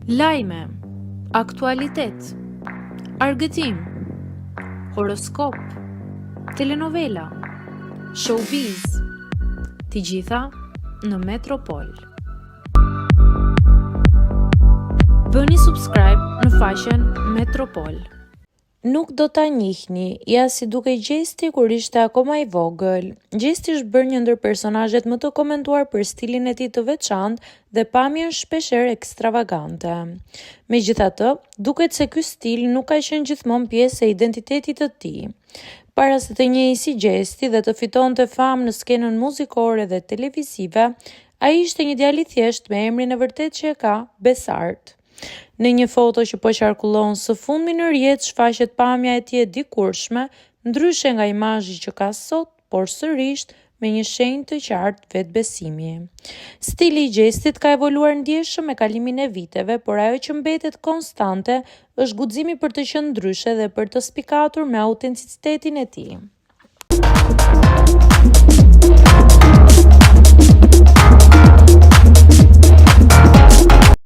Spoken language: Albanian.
Lajme, aktualitet, argëtim, horoskop, telenovela, showbiz, të gjitha në Metropol. Bëni subscribe në faqen Metropol. Nuk do ta njihni, ja si duke Gjesti kur ishte akoma i vogël. Gjesti është bërë një ndër personazhet më të komentuar për stilin e tij të veçantë dhe pamjen shpeshherë ekstravagante. Megjithatë, duket se ky stil nuk ka qenë gjithmonë pjesë e identitetit të tij. Para se të njihej si Gjesti dhe të fitonte famë në skenën muzikore dhe televizive, ai ishte një djalë i thjeshtë me emrin e vërtet që e ka, Besart. Në një foto që po qarkullon së fundmi në rrjet shfaqet pamja e tij e dikurshme, ndryshe nga imazhi që ka sot, por sërish me një shenjë të qartë vetbesimi. Stili i Gjestit ka evoluar ndjeshëm me kalimin e viteve, por ajo që mbetet konstante është guximi për të qenë ndryshe dhe për të spikatur me autenticitetin e tij.